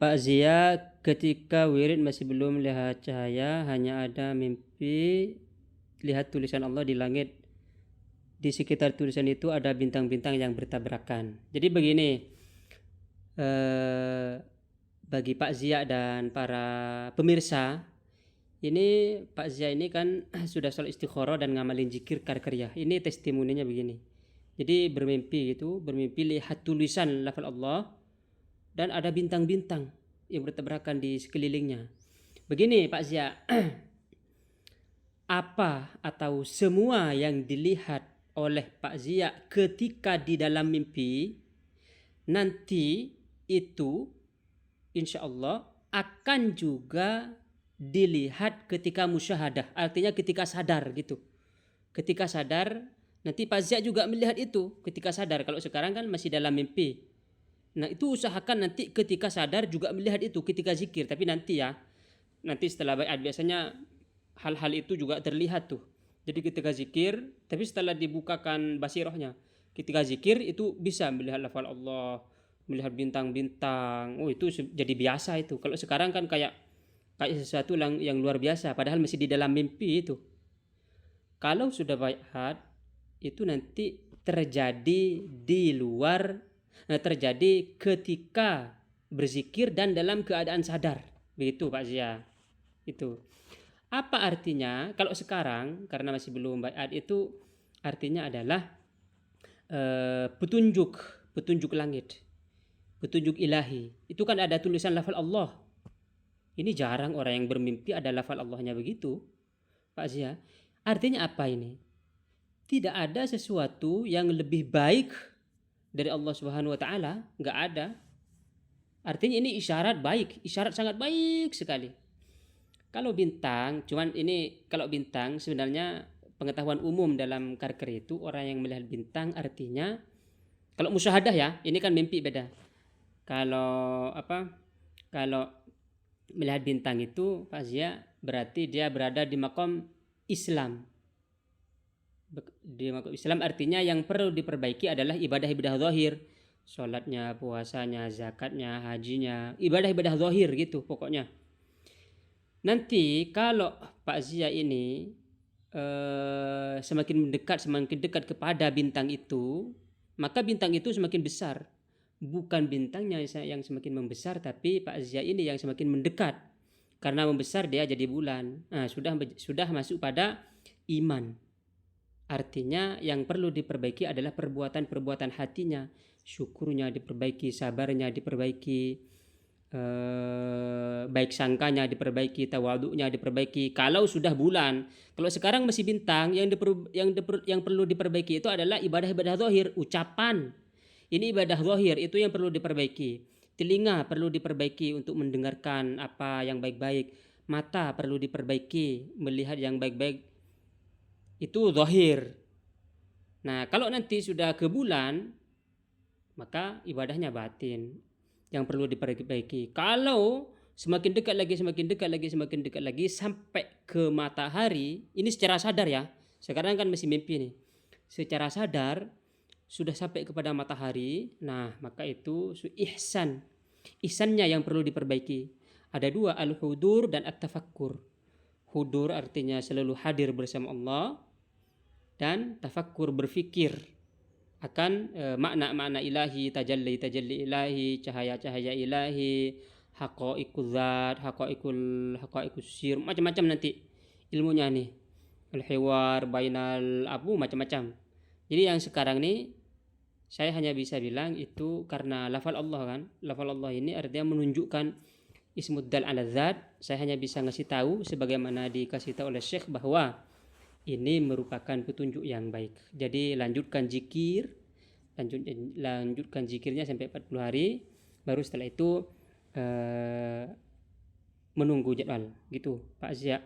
Pak Zia, ketika wirid masih belum lihat cahaya, hanya ada mimpi lihat tulisan Allah di langit. Di sekitar tulisan itu ada bintang-bintang yang bertabrakan. Jadi begini, bagi Pak Zia dan para pemirsa, ini Pak Zia ini kan sudah sholat istikharah dan ngamalin zikir karya. Ini testimoninya begini. Jadi bermimpi lihat tulisan lafal Allah dan ada bintang-bintang yang bertabrakan di sekelilingnya. Begini Pak Zia, apa atau semua yang dilihat oleh Pak Zia ketika di dalam mimpi nanti itu insya Allah akan juga dilihat ketika musyahadah, artinya ketika sadar gitu. Ketika sadar nanti Pak Zia juga melihat itu ketika sadar. Kalau sekarang kan masih dalam mimpi. Nah itu usahakan nanti ketika sadar juga melihat itu ketika zikir. Tapi nanti setelah baiat biasanya hal-hal itu juga terlihat tuh. Jadi ketika zikir, tapi setelah dibukakan basirohnya, ketika zikir itu bisa melihat lafal Allah, melihat bintang-bintang. Oh itu jadi biasa itu. Kalau sekarang kan kayak sesuatu yang luar biasa, padahal masih di dalam mimpi itu. Kalau sudah baiat itu nanti terjadi di luar, terjadi ketika berzikir dan dalam keadaan sadar. Begitu Pak Zia. Itu. Apa artinya? Kalau sekarang karena masih belum baiat itu artinya adalah petunjuk langit, petunjuk ilahi. Itu kan ada tulisan lafal Allah. Ini jarang orang yang bermimpi ada lafal Allahnya begitu, Pak Zia. Artinya apa ini? Tidak ada sesuatu yang lebih baik dari Allah Subhanahu wa taala, enggak ada. Artinya ini isyarat baik, isyarat sangat baik sekali. Kalau bintang, kalau bintang sebenarnya pengetahuan umum dalam karker itu orang yang melihat bintang artinya kalau musyahadah ya, ini kan mimpi beda. Kalau Kalau melihat bintang itu Pak Zia berarti dia berada di makom Islam. Di makom Islam artinya yang perlu diperbaiki adalah ibadah-ibadah zahir, sholatnya, puasanya, zakatnya, hajinya, ibadah-ibadah zahir gitu pokoknya. Nanti kalau Pak Zia ini semakin dekat kepada bintang itu, maka bintang itu semakin besar. Bukan bintangnya yang semakin membesar, tapi Pak Zia ini yang semakin mendekat. Karena membesar dia jadi bulan. Nah, sudah masuk pada iman. Artinya yang perlu diperbaiki adalah perbuatan-perbuatan hatinya. Syukurnya diperbaiki, sabarnya diperbaiki, baik sangkanya diperbaiki, tawaduknya diperbaiki. Kalau sudah bulan, kalau sekarang masih bintang, yang perlu diperbaiki itu adalah ibadah-ibadah zahir, ucapan. Ini ibadah zahir itu yang perlu diperbaiki. Telinga perlu diperbaiki untuk mendengarkan apa yang baik-baik. Mata perlu diperbaiki, melihat yang baik-baik. Itu zahir. Nah, kalau nanti sudah ke bulan, maka ibadahnya batin yang perlu diperbaiki. Kalau semakin dekat lagi sampai ke matahari, ini secara sadar ya. Sekarang kan masih mimpi nih. Secara sadar sudah sampai kepada matahari, nah maka itu ihsannya yang perlu diperbaiki. Ada dua, al-hudur dan at-tafakkur. Hudur artinya selalu hadir bersama Allah, dan tafakkur berfikir akan makna-makna ilahi, tajalli ilahi, cahaya-cahaya ilahi, haqaiqul zat, haqaiqus sir, macam-macam nanti ilmunya nih. Al-hiwar bainal macam-macam. Jadi yang sekarang nih saya hanya bisa bilang itu karena lafal Allah kan. Lafal Allah ini artinya menunjukkan ismud dal ala zat. Saya hanya bisa ngasih tahu sebagaimana dikasih tahu oleh Syekh bahwa ini merupakan petunjuk yang baik. Jadi lanjutkan zikirnya sampai 40 hari, baru setelah itu menunggu jadwal gitu Pak Zia.